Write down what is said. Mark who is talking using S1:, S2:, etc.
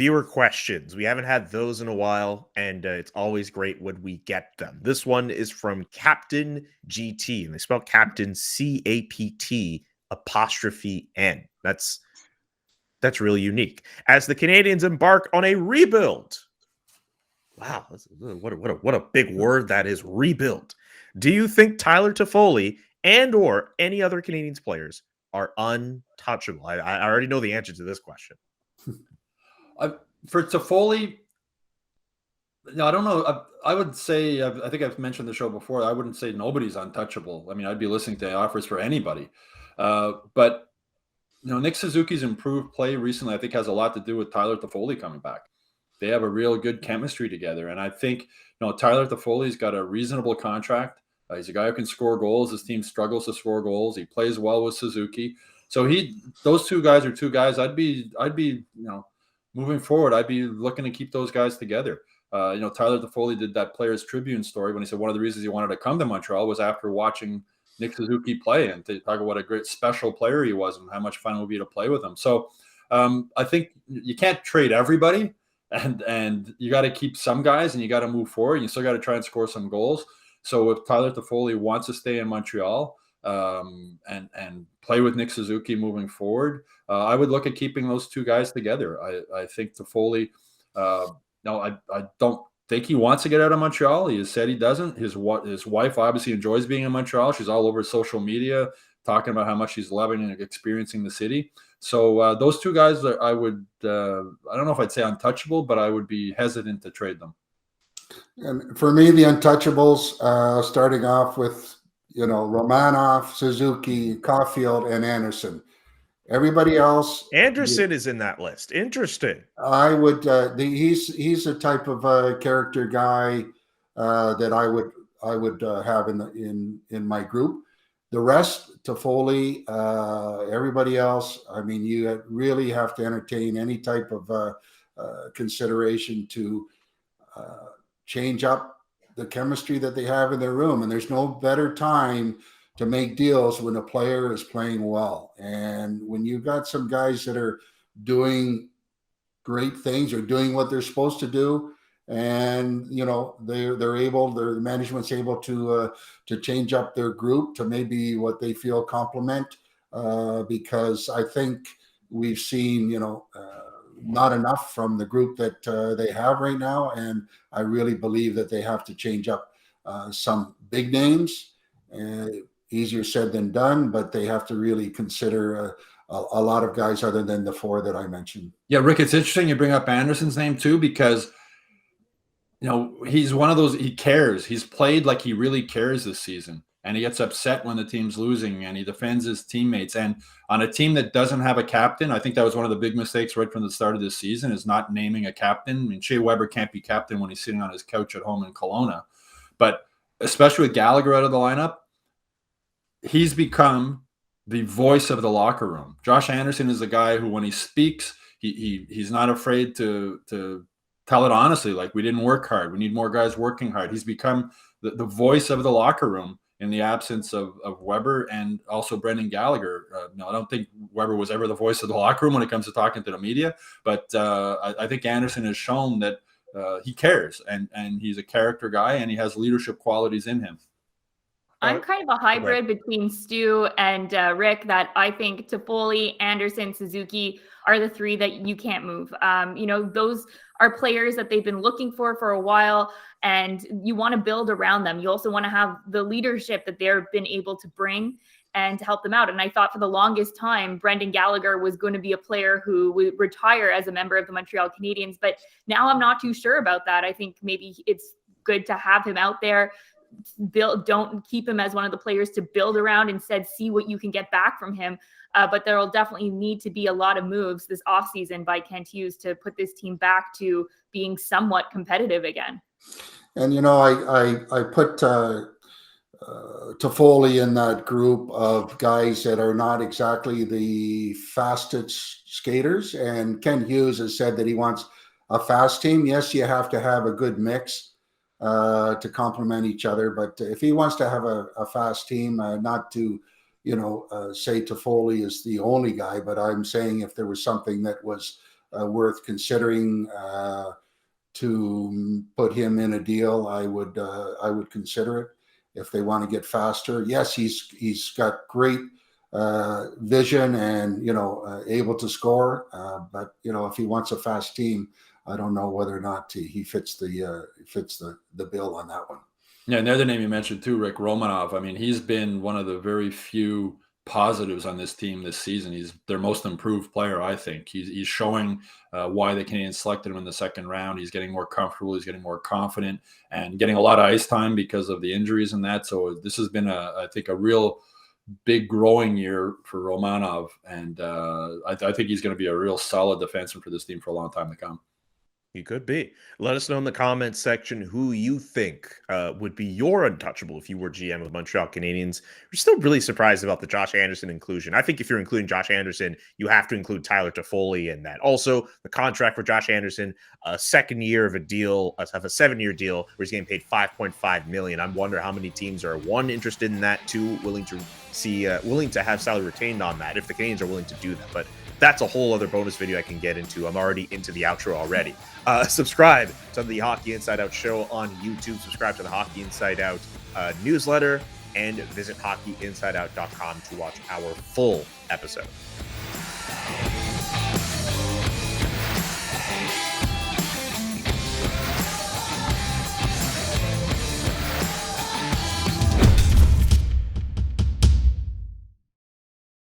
S1: viewer questions. We haven't had those in a while, and it's always great when we get them. This one is from Captain GT, and they spell Captain CAPT apostrophe N. That's really unique. As the Canadiens embark on a rebuild. Wow, what a big word that is, rebuild. Do you think Tyler Toffoli and or any other Canadiens players are untouchable? I already know the answer to this question.
S2: For Toffoli, no, I don't know. I would say, I think I've mentioned the show before, I wouldn't say nobody's untouchable. I mean, I'd be listening to offers for anybody. But Nick Suzuki's improved play recently, I think, has a lot to do with Tyler Toffoli coming back. They have a real good chemistry together. And I think, Tyler Toffoli's got a reasonable contract. He's a guy who can score goals. His team struggles to score goals. He plays well with Suzuki. So those two guys are two guys I'd be, moving forward, I'd be looking to keep those guys together. Tyler Toffoli did that Players Tribune story when he said one of the reasons he wanted to come to Montreal was after watching Nick Suzuki play, and to talk about what a great special player he was and how much fun it would be to play with him. So I think you can't trade everybody, and you got to keep some guys, and you got to move forward. You still got to try and score some goals. So if Tyler Toffoli wants to stay in Montreal and play with Nick Suzuki moving forward, I would look at keeping those two guys together. I think Toffoli, I don't think he wants to get out of Montreal. He has said he doesn't. His wife obviously enjoys being in Montreal. She's all over social media talking about how much she's loving and experiencing the city. So those two guys, I don't know if I'd say untouchable, but I would be hesitant to trade them.
S3: And for me, the untouchables, starting off with, Romanov, Suzuki, Caulfield, and Anderson. Everybody else,
S1: Anderson is in that list. Interesting.
S3: I would. He's a type of character guy that I would have in my group. The rest, Toffoli, everybody else. I mean, you really have to entertain any type of consideration to change up the chemistry that they have in their room. And there's no better time to make deals when a player is playing well. And when you've got some guys that are doing great things or doing what they're supposed to do, and the management's able to change up their group to maybe what they feel complement, because I think we've seen not enough from the group that they have right now, and I really believe that they have to change up some big names. Easier said than done, but they have to really consider a lot of guys other than the four that I mentioned.
S2: Yeah, Rick, it's interesting you bring up Anderson's name too, because he's one of those, he cares. He's played like he really cares this season, and he gets upset when the team's losing, and he defends his teammates. And on a team that doesn't have a captain, I think that was one of the big mistakes right from the start of this season, is not naming a captain. I mean, Shea Weber can't be captain when he's sitting on his couch at home in Kelowna. But especially with Gallagher out of the lineup, he's become the voice of the locker room. Josh Anderson is a guy who, when he speaks, he's not afraid to tell it honestly, like, we didn't work hard. We need more guys working hard. He's become the voice of the locker room in the absence of Weber and also Brendan Gallagher. I don't think Weber was ever the voice of the locker room when it comes to talking to the media, but I think Anderson has shown that he cares, and he's a character guy, and he has leadership qualities in him.
S4: I'm kind of a hybrid between Stu and Rick, that I think Toffoli, Anderson, Suzuki are the three that you can't move. Those are players that they've been looking for a while, and you want to build around them. You also want to have the leadership that they've been able to bring and to help them out. And I thought for the longest time, Brendan Gallagher was going to be a player who would retire as a member of the Montreal Canadiens. But now I'm not too sure about that. I think maybe it's good to have him out there. Don't keep him as one of the players to build around. Instead, see what you can get back from him. But there will definitely need to be a lot of moves this offseason by Kent Hughes to put this team back to being somewhat competitive again. And,
S3: I put Toffoli in that group of guys that are not exactly the fastest skaters. And Kent Hughes has said that he wants a fast team. Yes, you have to have a good mix to complement each other. But if he wants to have a fast team, not to, say Toffoli is the only guy, but I'm saying if there was something that was worth considering to put him in a deal, I would consider it if they want to get faster. Yes, he's got great vision and able to score, but if he wants a fast team, I don't know whether or not he fits the bill on that one.
S2: Yeah, another name you mentioned too, Rick Romanov. I mean, he's been one of the very few positives on this team this season. He's their most improved player, I think. He's showing why the Canadiens selected him in the second round. He's getting more comfortable. He's getting more confident and getting a lot of ice time because of the injuries and that. So this has been, I think, a real big growing year for Romanov. And I think he's going to be a real solid defenseman for this team for a long time to come.
S1: He could be. Let us know in the comments section who you think would be your untouchable if you were GM of Montreal Canadiens. We're still really surprised about the Josh Anderson inclusion. I think if you're including Josh Anderson, you have to include Tyler Toffoli in that. Also, the contract for Josh Anderson, a second year of a deal, of a 7-year deal where he's getting paid $5.5 million. I wonder how many teams are, one, interested in that, two, willing to have salary retained on that if the Canadiens are willing to do that. But that's a whole other bonus video I can get into. I'm already into the outro already. Subscribe to the Hockey Inside Out show on YouTube. Subscribe to the Hockey Inside Out newsletter and visit hockeyinsideout.com to watch our full episode.